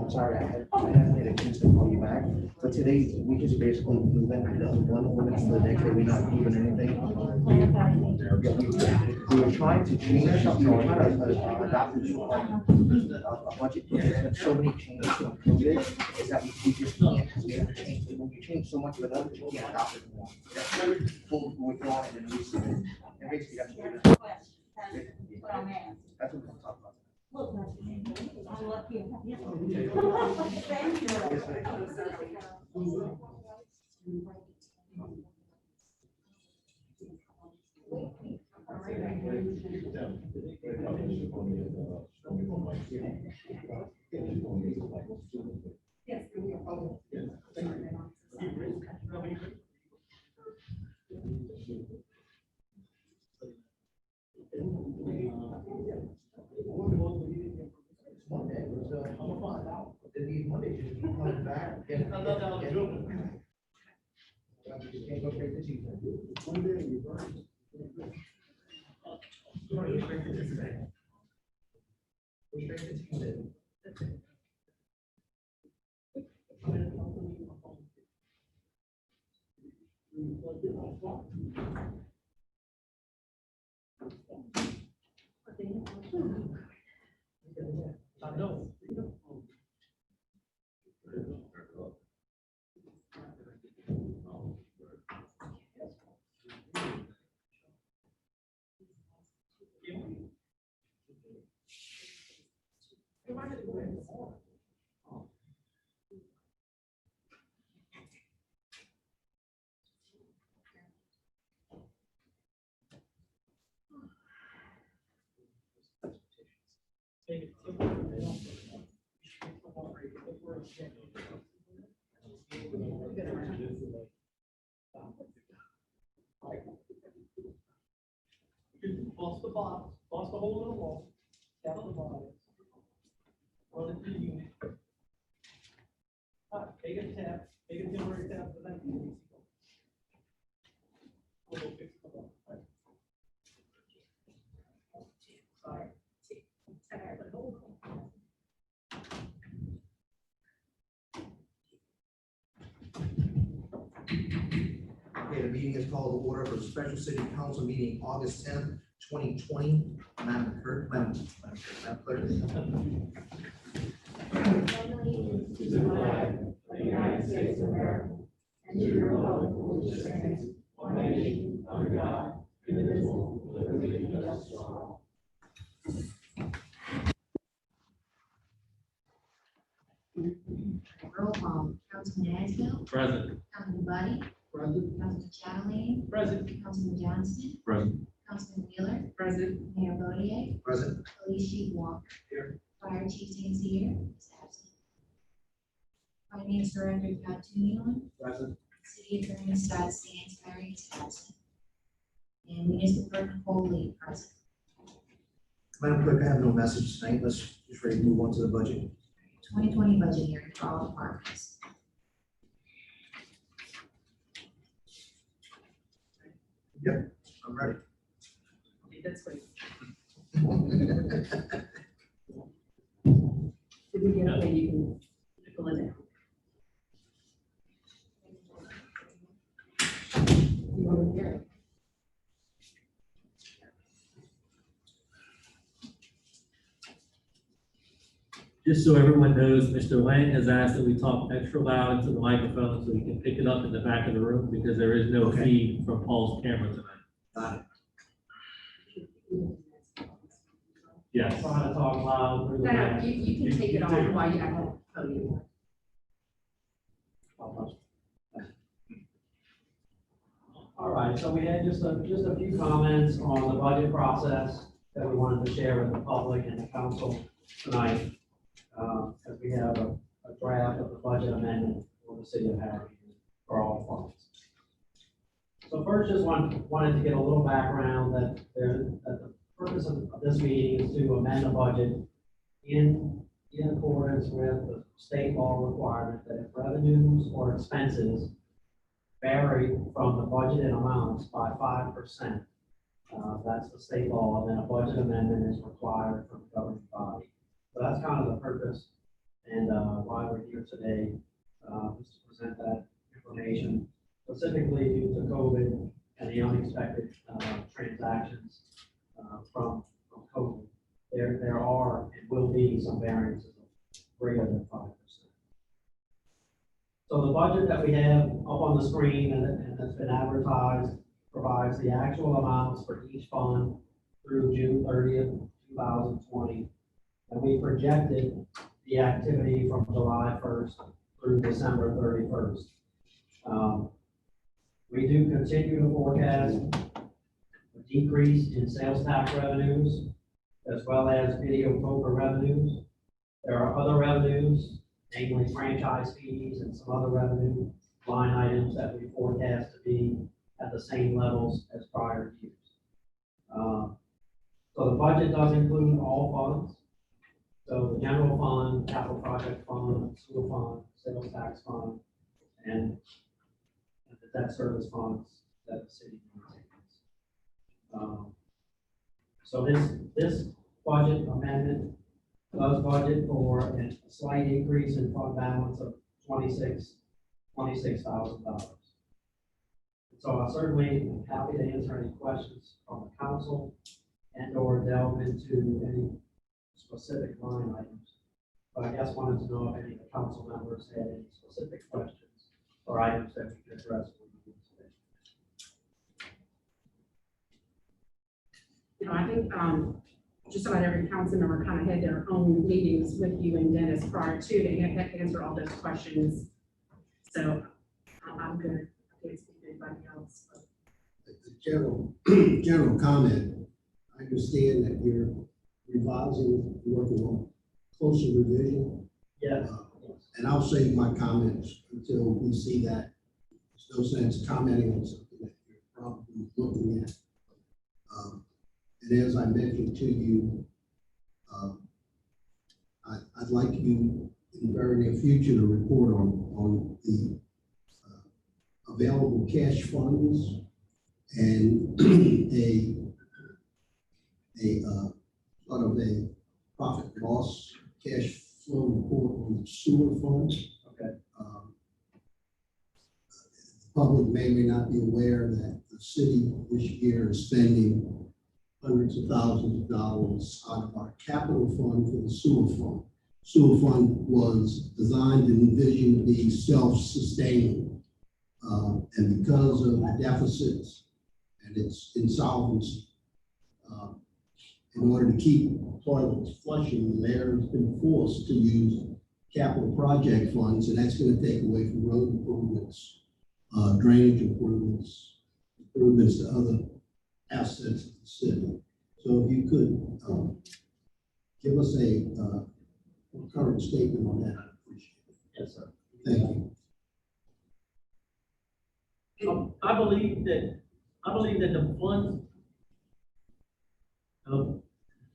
I'm sorry, I haven't had a chance to call you back, but today we just basically moving one ordinance to the next day, we're not moving anything. We were trying to change something, we were trying to adopt a budget, but so many changes to include it, is that we just can't, because we have to change, when you change so much of it, we can't adopt it more. That's full withdraw it and resubmit. And basically that's what we're doing. That's what we're gonna talk about. Bust the box, bust the hole in the wall, tap the bottom. Run it through the unit. Take a tap, take a temporary tap for that. We'll go fix the bottom. Sorry. Okay, the meeting is called to order for the special city council meeting August 10th, 2020. Madam Clerk. To the flag of the United States of America and to the republic for which it stands, one nation, under God, indivisible, with liberty and justice for all. Roll call, Councilman Ansbell. Present. Councilman Buddy. Present. Councilman Chatelain. Present. Councilman Johnston. Present. Councilman Wheeler. Present. Mayor Bodier. Present. Police Chief Walker. Here. Fire Chief Tanzir is absent. Finance Director Pat Tunion. Present. City Attorney Scott Stansberry is absent. And Municipal Clerk Nicole Lee present. Madam Clerk, I have no message tonight. Let's just ready to move on to the budget. 2020 budget hearing for all departments. I'm ready. Okay, that's great. Did we get, okay, you can fill it out. You want to hear it? Just so everyone knows, Mr. Lang has asked that we talk extra loud into the microphone so we can pick it up in the back of the room because there is no Okay. feed from Paul's camera tonight. Got it. Yes. Try to talk loud through the No, mic. you can take it off while you have a podium. All right, so we had just a few comments on the budget process that we wanted to share with the public and the council tonight. As we have a draft of the budget amendment for the city of Harahan for all funds. So first, just wanted to get a little background that the purpose of this meeting is to amend the budget in accordance with the state law requirement that if revenues or expenses vary from the budgeted amounts by 5%, that's the state law, and then a budget amendment is required from the governing body. So that's kind of the purpose and why we're here today, is to present that information, specifically due to COVID and the unexpected transactions from COVID. There are and will be some variances of greater than 5%. So the budget that we have up on the screen and that's been advertised provides the actual amounts for each fund through June 30th, 2020. And we projected the activity from July 1st through December 31st. We do continue to forecast a decrease in sales tax revenues as well as video poker revenues. There are other revenues, namely franchise fees and some other revenue line items that we forecast to be at the same levels as prior years. So the budget does include all funds. So the general fund, capital project fund, sewer fund, sales tax fund, and the debt service funds that the city maintains. So this budget amendment does budget for a slight increase in fund balance of $26,000. So I certainly am happy to answer any questions from the council and or delve into any specific line items. But I guess wanted to know if any of the council members had any specific questions or items that we could address with you today. You know, I think, just about every council member kind of had their own meetings with you and Dennis prior to answer all those questions. So I'm good. I can't speak to anybody else. But. General comment. I understand that you're revising, working on closer revision. Yes. And I'll save my comments until we see that. There's no sense commenting on something that you're probably looking at. And as I mentioned to you, I'd like you in the very near future to report on the available cash funds and a sort of a profit loss cash flow report on the sewer fund. Okay. The public may not be aware that the city this year is spending hundreds of thousands of dollars out of our capital fund for the sewer fund. Sewer fund was designed and envisioned to be self-sustaining. And because of the deficits and its insolvency, in order to keep toilets flushing, the mayor has been forced to use capital project funds, and that's going to take away from road improvements, drainage improvements, improvements to other assets of the city. So if you could give us a current statement on that, I'd appreciate it. Yes, sir. Thank you. I believe that the funds,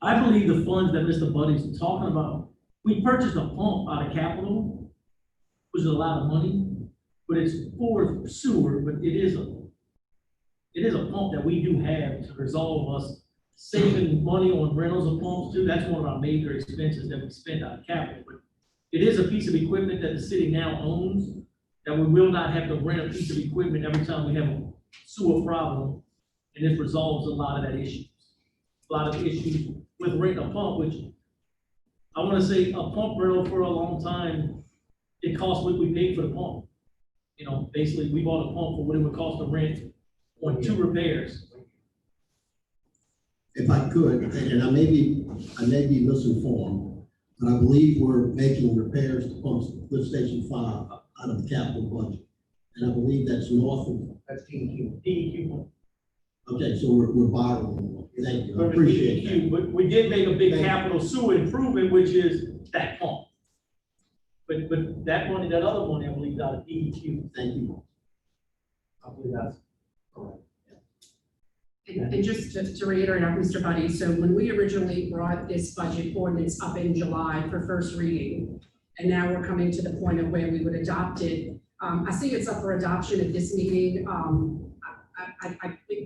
I believe the funds that Mr. Buddy's talking about, we purchased a pump out of capital, which is a lot of money, but it's for sewer, but it is a pump that we do have to resolve us saving money on rentals of pumps too. That's one of our major expenses that we spend out of capital. But it is a piece of equipment that the city now owns, that we will not have to rent a piece of equipment every time we have a sewer problem. And this resolves a lot of that issue. A lot of issues with renting a pump, which I want to say a pump rental for a long time, it costs what we paid for the pump. You know, basically we bought a pump for what it would cost to rent on 2 repairs. If I could, and I may be misinformed, but I believe we're making repairs to pumps, lift station 5 out of the capital budget. And I believe that's north of, That's DEQ. DEQ pump. okay, so we're borrowing. Thank you, I appreciate that. But we did make a big capital sewer improvement, which is that pump. But that money, that other money, I believe, is out of DEQ. Thank you. I believe that's correct. And just to reiterate, Mr. Buddy, so when we originally brought this budget ordinance up in July for first reading, and now we're coming to the point of where we would adopt it, I see it's up for adoption at this meeting.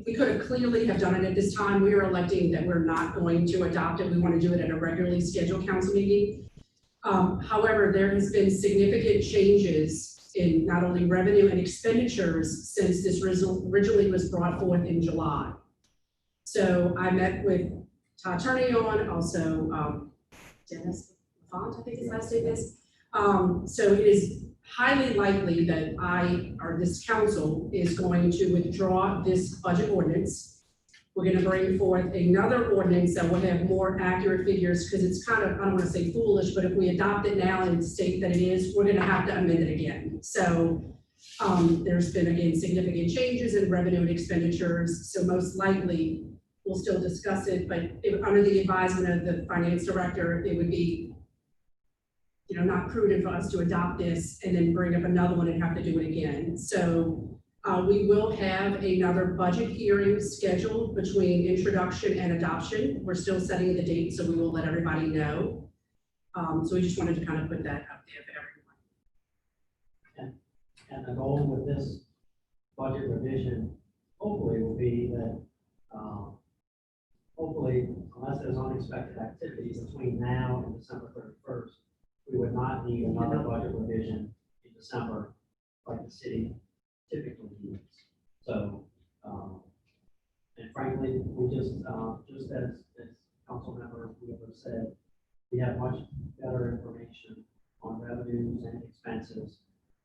We could have clearly have done it at this time. We are electing that we're not going to adopt it. We want to do it at a regularly scheduled council meeting. However, there has been significant changes in not only revenue and expenditures since this originally was brought forth in July. So I met with Todd Turnion, also Dennis Font, I think his last name is. So it is highly likely that this council is going to withdraw this budget ordinance. We're going to bring forth another ordinance that will have more accurate figures, because it's kind of, I don't want to say foolish, but if we adopt it now and state that it is, we're going to have to amend it again. So there's been, again, significant changes in revenue and expenditures. So most likely we'll still discuss it, but under the advisement of the finance director, it would be, you know, not prudent for us to adopt this and then bring up another one and have to do it again. So we will have another budget hearing scheduled between introduction and adoption. We're still setting the date, so we will let everybody know. So we just wanted to kind of put that up there for everyone. And the goal with this budget revision, hopefully, will be that, hopefully, unless there's unexpected activities between now and December 31st, we would not need another budget revision in December like the city typically needs. So, and frankly, we just as council member whoever said, we have much better information on revenues and expenses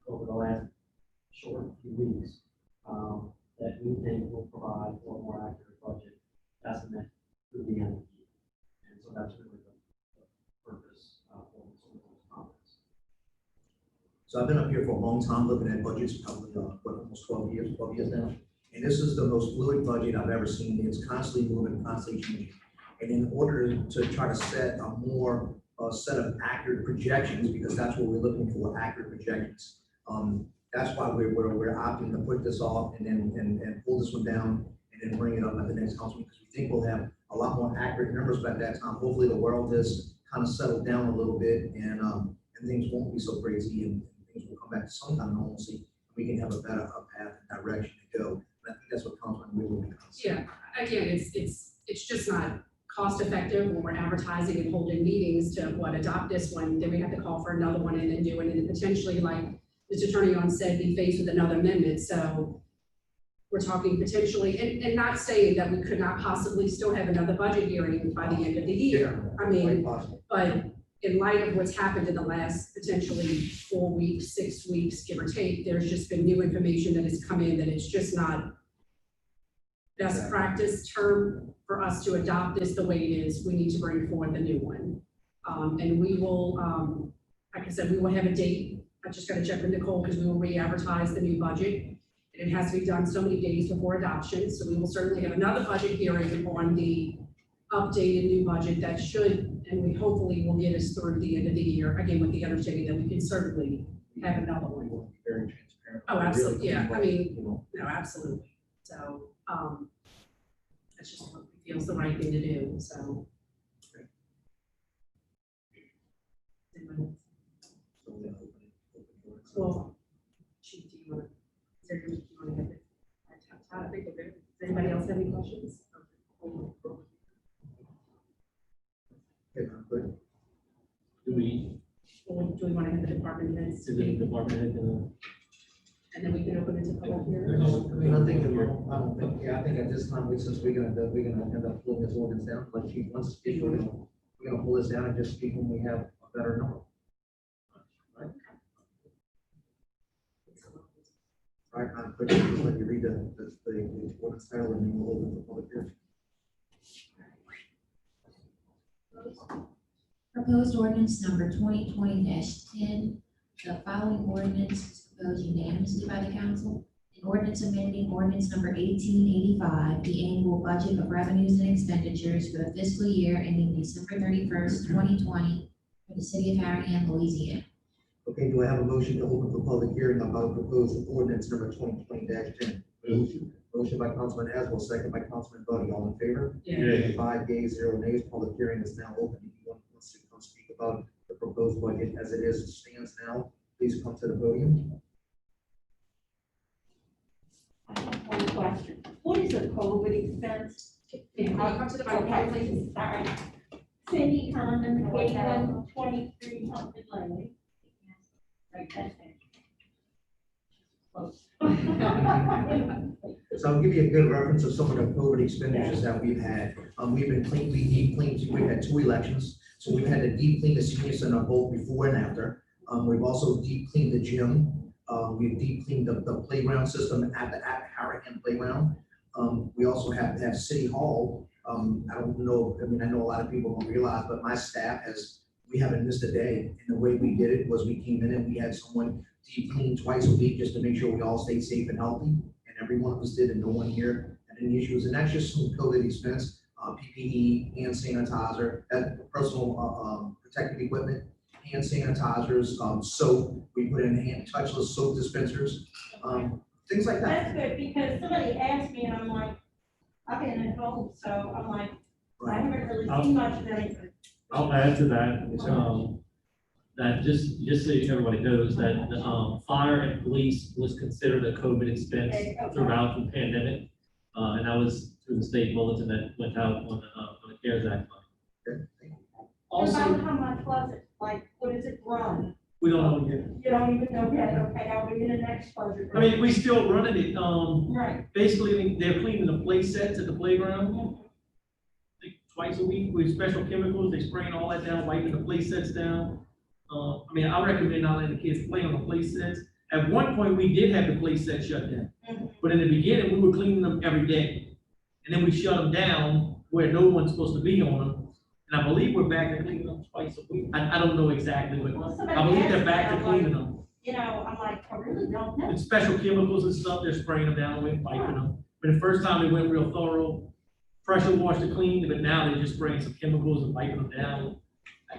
over the last short few weeks that we think will provide for a more accurate budget estimate through the end of the year. And so that's really the purpose for those comments. So I've been up here for a long time looking at budgets, probably almost 12 years now. And this is the most fluid budget I've ever seen. It's constantly moving, constantly changing. And in order to try to set a more set of accurate projections, because that's what we're looking for, accurate projections. That's why we're opting to put this off and pull this one down and then bring it up at the next council, because we think we'll have a lot more accurate numbers by that time. Hopefully the world has kind of settled down a little bit and things won't be so crazy and things will come back to some kind of normalcy. We can have a better path and direction to go. And I think that's what Councilman Wheeler will be. Yeah, again, it's just not cost effective when we're advertising and holding meetings to adopt this one, then we have to call for another one and then do it, and then potentially, like Mr. Turnion said, be faced with another amendment. So we're talking potentially, and not saying that we could not possibly still have another budget hearing by the end of the year. I mean, but in light of what's happened in the last potentially 4 weeks, 6 weeks, give or take, there's just been new information that has come in that it's just not best practice term for us to adopt this the way it is. We need to bring forward the new one. And we will, like I said, we will have a date. I just got to check with Nicole because we will re-advertise the new budget. And it has to be done so many days before adoption. So we will certainly have another budget hearing on the updated new budget that should, and we hopefully will get us through the end of the year, again, with the understanding that we can certainly have another one. Very transparent. Oh, absolutely. Yeah, I mean, you know. no, absolutely. So, that's just what feels the right thing to do. So, Well, Chief, do you want to, is there, do you want to get it? I think we're good. Does anybody else have any questions? Okay, I'm good. Do we, Or do we want to have the department heads is the speak? department head gonna? And then we can open it to public hearing? I mean, I think, I don't think, yeah, I think at this time, since we're gonna end up pulling this ordinance down, like Chief wants to speak, we're gonna pull this down and just speak when we have a better number. Right, I'm quick, just let you read the ordinance title and then we'll open the public hearing. Proposed ordinance number 2020-10. The following ordinance is proposed unanimously by the council. An ordinance amending ordinance number 1885, the annual budget of revenues and expenditures for the fiscal year ending December 31st, 2020 for the city of Harahan, Louisiana. Okay, do I have a motion to open for public hearing about proposed ordinance number 2020-10? Motion by Councilman Aswell, second by Councilman Buddy, all in favor? Yeah. 5 yeas, 0 nays, public hearing is now open. If you want to come speak about the proposed budget as it stands now, please come to the podium. I have one question. What is a COVID expense? Can you come to the podium, please? Sorry. Cindy Condon, Caitlin, 23 something Lane. Right, that's it. Close. So I'll give you a good reference of some of the COVID expenditures that we've had. We've been clean, we deep cleaned, we've had 2 elections. So we've had to deep clean the senior center both before and after. We've also deep cleaned the gym. We've deep cleaned the playground system at the Harahan playground. We also have to have City Hall. I don't know, I mean, I know a lot of people don't realize, but my staff we haven't missed a day. And the way we did it was we came in and we had someone deep clean twice a week just to make sure we all stayed safe and healthy. And every one of us did, and no one here had any issues. And that's just some COVID expense, PPE, hand sanitizer, personal protective equipment, hand sanitizers, soap. We put in touchless soap dispensers, things like that. That's good, because somebody asked me and I'm like, I've been at home, so I'm like, I haven't really seen much of anything. I'll add to that, that just so everybody knows that the fire and police was considered a COVID expense throughout the pandemic. And that was through the state bulletin that went out on the CARES Act fund. Also, About how much was it? Like, what does it run? we don't know yet. You don't even know yet, okay, now we're in the next budget. I mean, we still running it, Right. basically, they're cleaning the play sets at the playground. I think twice a week with special chemicals, they spraying all that down, wiping the play sets down. I mean, I recommend not letting the kids play on the play sets. At one point, we did have the play set shut down, but in the beginning, we were cleaning them every day. And then we shut them down where no one's supposed to be on them. And I believe we're back to cleaning them twice a week. I don't know exactly, but Well, somebody I believe asked they're me, back to I'm cleaning like, them. you know, I'm like, I really don't know. And special chemicals and stuff, they're spraying them down with, wiping them. But the first time they went real thorough, pressure wash to clean, but now they're just spraying some chemicals and wiping them down.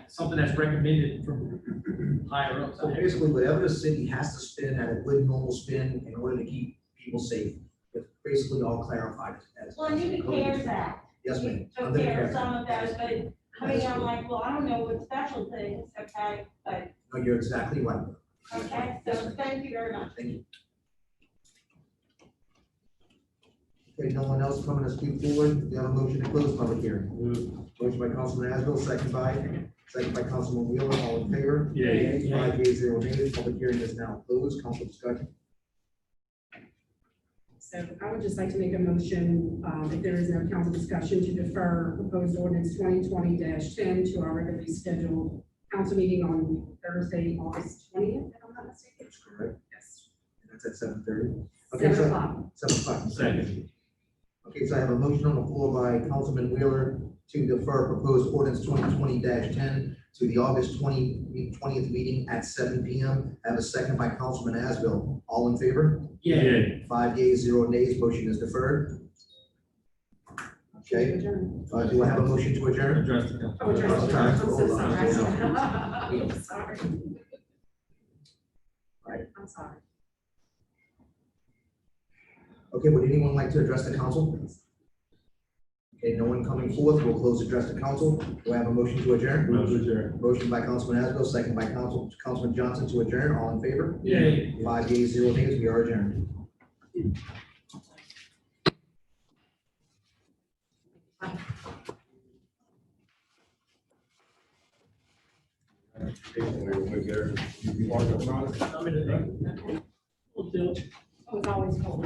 Something that's recommended from higher up. So basically, whatever the city has to spend at a good normal spend in order to keep people safe, it's basically all clarified as. Well, you can CARES Act. Yes, ma'am. Took Under the care of CARES some of those, but I mean, I'm like, well, I don't know what special things, okay, but, No, you're exactly right. okay, Yes, so ma'am. thank you very much. Thank you. Okay, no one else coming to speak forward? We have a motion to close public hearing. Motion by Councilman Asbill, second by Councilman Wheeler, all in favor? Yay. 5 yeas, 0 nays, public hearing is now closed. Council discussion. So I would just like to make a motion, if there is no council discussion, to defer proposed ordinance 2020-10 to our regularly scheduled council meeting on Thursday, August 20th, if I'm not mistaken. That's correct. Yes. And that's at 7:30. Okay, 7 so o'clock. 7 o'clock. Second. Okay, so I have a motion on the floor by Councilman Wheeler to defer proposed ordinance 2020-10 to the August 20th meeting at 7 p.m. I have a second by Councilman Asbill. All in favor? Yay. 5 yeas, 0 nays, motion is deferred. Okay, Adjourn. do I have a motion to adjourn? Address the council. Oh, adjourn. Okay. I'm so Hold on. sorry. I'm sorry. Right. I'm sorry. Okay, would anyone like to address the council? Okay, no one coming forth, we'll close address to council. Do I have a motion to adjourn? Motion by Councilman Asbill, second by Councilman Johnson to adjourn. All in favor? Yay. 5 yeas, 0 nays. We are adjourned. I'm in the- Oh, it's always cold.